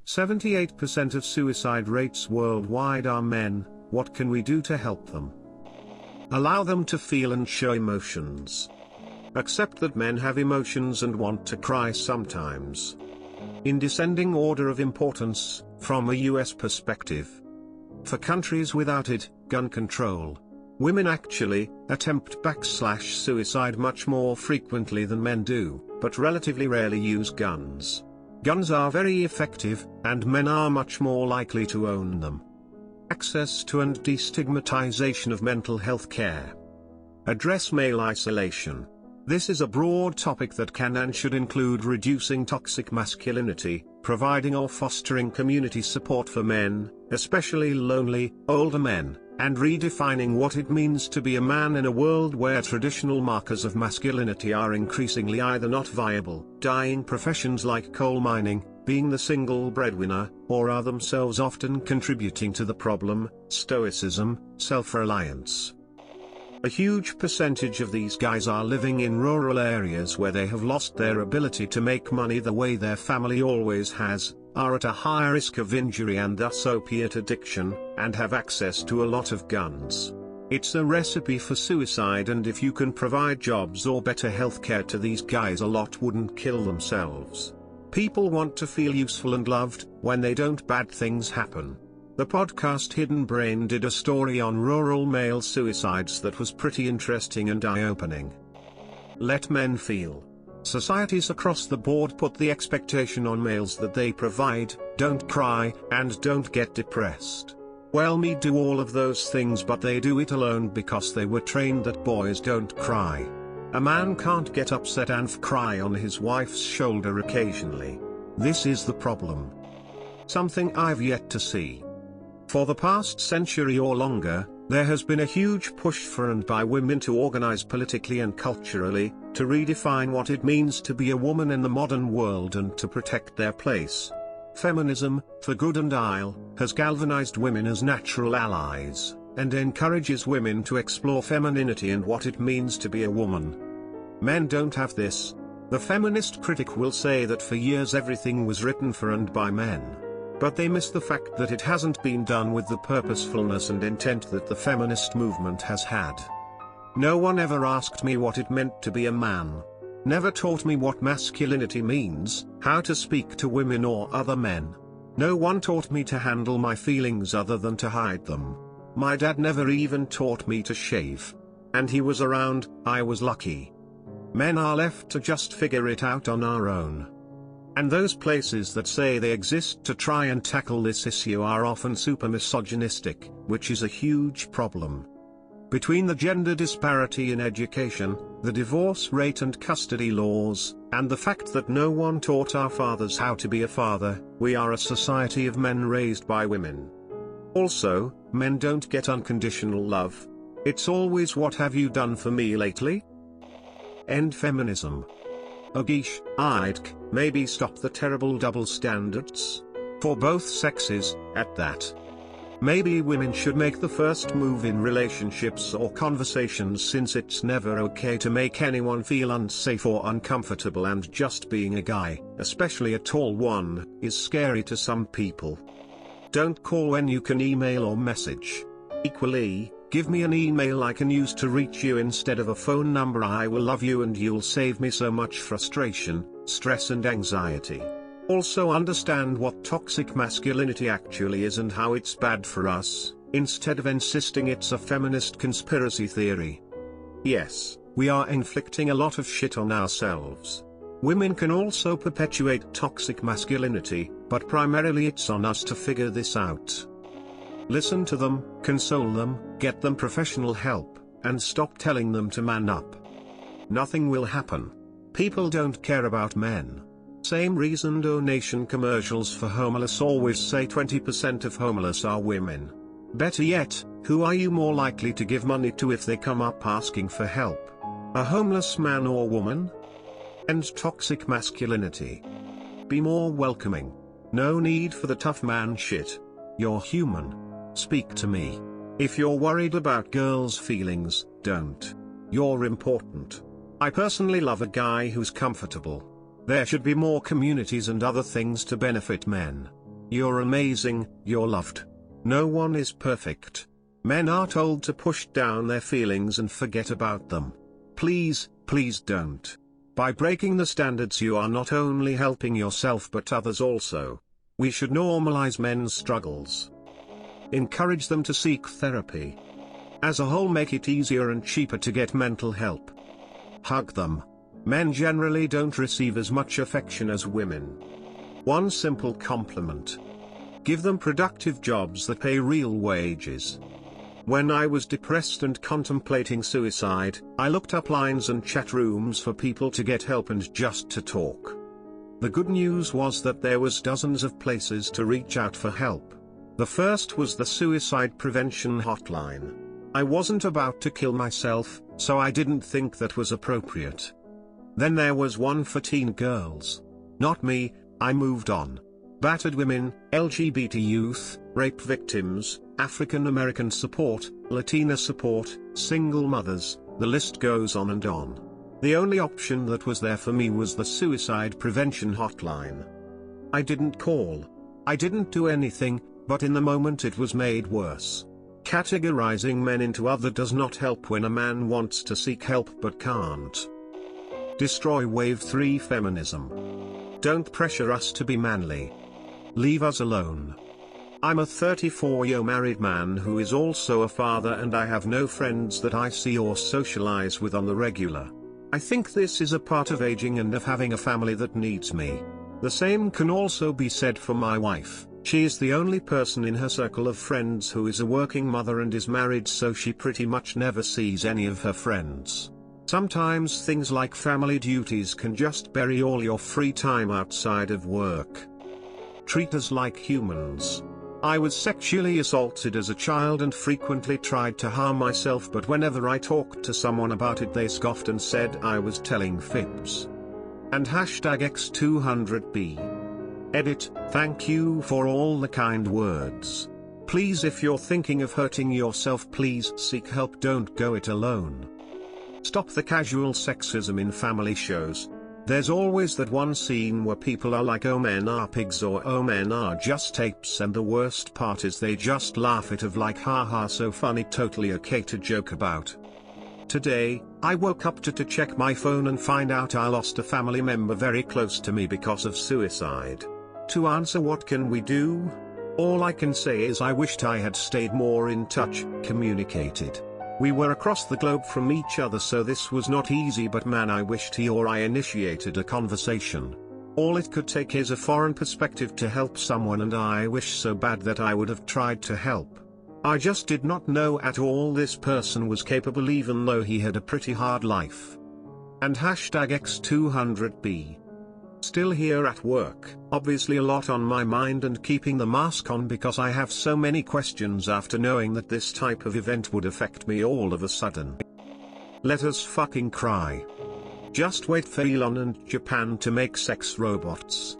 78% of suicide rates worldwide are men. What can we do to help them? Allow them to feel and show emotions. Accept that men have emotions and want to cry sometimes. In descending order of importance, from a US perspective. For countries without it, gun control. Women actually attempt/suicide much more frequently than men do, but relatively rarely use guns. Guns are very effective, and men are much more likely to own them. Access to and destigmatization of mental health care. Address male isolation. This is a broad topic that can and should include reducing toxic masculinity, providing or fostering community support for men, especially lonely, older men, and redefining what it means to be a man in a world where traditional markers of masculinity are increasingly either not viable, dying professions like coal mining, being the single breadwinner, or are themselves often contributing to the problem. Stoicism, self-reliance. A huge percentage of these guys are living in rural areas where they have lost their ability to make money the way their family always has, are at a higher risk of injury and thus opiate addiction, and have access to a lot of guns. It's a recipe for suicide, and if you can provide jobs or better healthcare to these guys, a lot wouldn't kill themselves. People want to feel useful and loved. When they don't, bad things happen. The podcast Hidden Brain did a story on rural male suicides that was pretty interesting and eye-opening. Let men feel. Societies across the board put the expectation on males that they provide, don't cry, and don't get depressed. Well, me do all of those things, but they do it alone because they were trained that boys don't cry. A man can't get upset and cry on his wife's shoulder occasionally. This is the problem. Something I've yet to see. For the past century or longer, there has been a huge push for and by women to organize politically and culturally, to redefine what it means to be a woman in the modern world and to protect their place. Feminism, for good and ill, has galvanized women as natural allies, and encourages women to explore femininity and what it means to be a woman. Men don't have this. The feminist critic will say that for years everything was written for and by men. But they miss the fact that it hasn't been done with the purposefulness and intent that the feminist movement has had. No one ever asked me what it meant to be a man. Never taught me what masculinity means, how to speak to women or other men. No one taught me to handle my feelings other than to hide them. My dad never even taught me to shave. And he was around. I was lucky. Men are left to just figure it out on our own. And those places that say they exist to try and tackle this issue are often super misogynistic, which is a huge problem. Between the gender disparity in education, the divorce rate and custody laws, and the fact that no one taught our fathers how to be a father, we are a society of men raised by women. Also, men don't get unconditional love. It's always "what have you done for me lately?" End feminism. Agish, I'd maybe stop the terrible double standards. For both sexes, at that. Maybe women should make the first move in relationships or conversations, since it's never okay to make anyone feel unsafe or uncomfortable, and just being a guy, especially a tall one, is scary to some people. Don't call when you can email or message. Equally, give me an email I can use to reach you instead of a phone number. I will love you and you'll save me so much frustration, stress and anxiety. Also understand what toxic masculinity actually is and how it's bad for us, instead of insisting it's a feminist conspiracy theory. Yes, we are inflicting a lot of shit on ourselves. Women can also perpetuate toxic masculinity, but primarily it's on us to figure this out. Listen to them, console them, get them professional help, and stop telling them to man up. Nothing will happen. People don't care about men. Same reason donation commercials for homeless always say 20% of homeless are women. Better yet, who are you more likely to give money to if they come up asking for help? A homeless man or woman? End toxic masculinity. Be more welcoming. No need for the tough man shit. You're human. Speak to me. If you're worried about girls' feelings, don't. You're important. I personally love a guy who's comfortable. There should be more communities and other things to benefit men. You're amazing, you're loved. No one is perfect. Men are told to push down their feelings and forget about them. Please, please don't. By breaking the standards you are not only helping yourself but others also. We should normalize men's struggles. Encourage them to seek therapy. As a whole, make it easier and cheaper to get mental help. Hug them. Men generally don't receive as much affection as women. One simple compliment. Give them productive jobs that pay real wages. When I was depressed and contemplating suicide, I looked up lines and chat rooms for people to get help and just to talk. The good news was that there was dozens of places to reach out for help. The first was the suicide prevention hotline. I wasn't about to kill myself, so I didn't think that was appropriate. Then there was one for teen girls. Not me, I moved on. Battered women, LGBT youth, rape victims, African American support, Latina support, single mothers, the list goes on and on. The only option that was there for me was the suicide prevention hotline. I didn't call. I didn't do anything, but in the moment it was made worse. Categorizing men into other does not help when a man wants to seek help but can't. Destroy Wave 3 feminism. Don't pressure us to be manly. Leave us alone. I'm a 34-year married man who is also a father, and I have no friends that I see or socialize with on the regular. I think this is a part of aging and of having a family that needs me. The same can also be said for my wife. She is the only person in her circle of friends who is a working mother and is married, so she pretty much never sees any of her friends. Sometimes things like family duties can just bury all your free time outside of work. Treat us like humans. I was sexually assaulted as a child and frequently tried to harm myself, but whenever I talked to someone about it they scoffed and said I was telling fibs. And #X200B. Edit, thank you for all the kind words. Please, if you're thinking of hurting yourself, please seek help, don't go it alone. Stop the casual sexism in family shows. There's always that one scene where people are like, oh men are pigs, or oh men are just apes, and the worst part is they just laugh it off like haha so funny, totally okay to joke about. Today, I woke up to check my phone and find out I lost a family member very close to me because of suicide. To answer what can we do? All I can say is I wished I had stayed more in touch, communicated. We were across the globe from each other, so this was not easy, but man, I wished he or I initiated a conversation. All it could take is a foreign perspective to help someone, and I wish so bad that I would have tried to help. I just did not know at all this person was capable, even though he had a pretty hard life. And #X200B. Still here at work, obviously a lot on my mind and keeping the mask on because I have so many questions after knowing that this type of event would affect me all of a sudden. Let us fucking cry. Just wait for Elon and Japan to make sex robots.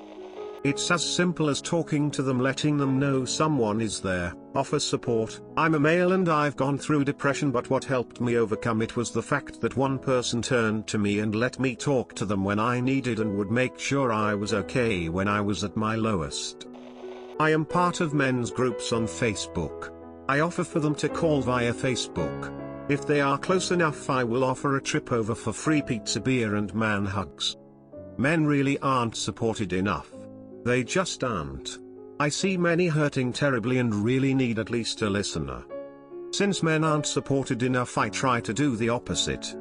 It's as simple as talking to them, letting them know someone is there, offer support. I'm a male and I've gone through depression, but what helped me overcome it was the fact that one person turned to me and let me talk to them when I needed and would make sure I was okay when I was at my lowest. I am part of men's groups on Facebook. I offer for them to call via Facebook. If they are close enough, I will offer a trip over for free pizza, beer and man hugs. Men really aren't supported enough. They just aren't. I see many hurting terribly and really need at least a listener. Since men aren't supported enough, I try to do the opposite.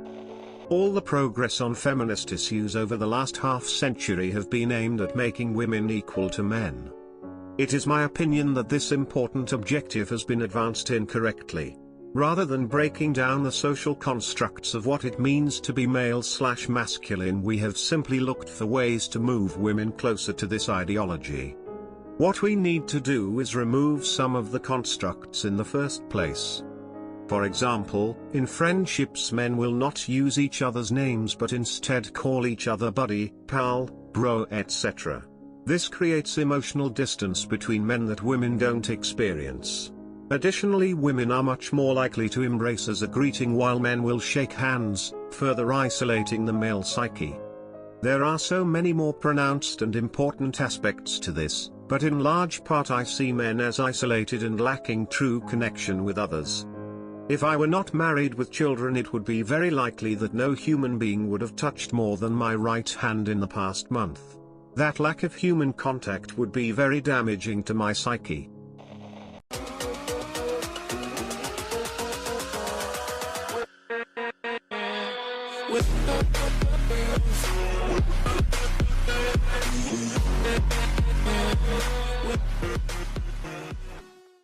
All the progress on feminist issues over the last half-century have been aimed at making women equal to men. It is my opinion that this important objective has been advanced incorrectly. Rather than breaking down the social constructs of what it means to be male/masculine, we have simply looked for ways to move women closer to this ideology. What we need to do is remove some of the constructs in the first place. For example, in friendships, men will not use each other's names but instead call each other buddy, pal, bro, etc. This creates emotional distance between men that women don't experience. Additionally, women are much more likely to embrace as a greeting while men will shake hands, further isolating the male psyche. There are so many more pronounced and important aspects to this, But in large part I see men as isolated and lacking true connection with others. If I were not married with children, it would be very likely that no human being would have touched more than my right hand in the past month. That lack of human contact would be very damaging to my psyche.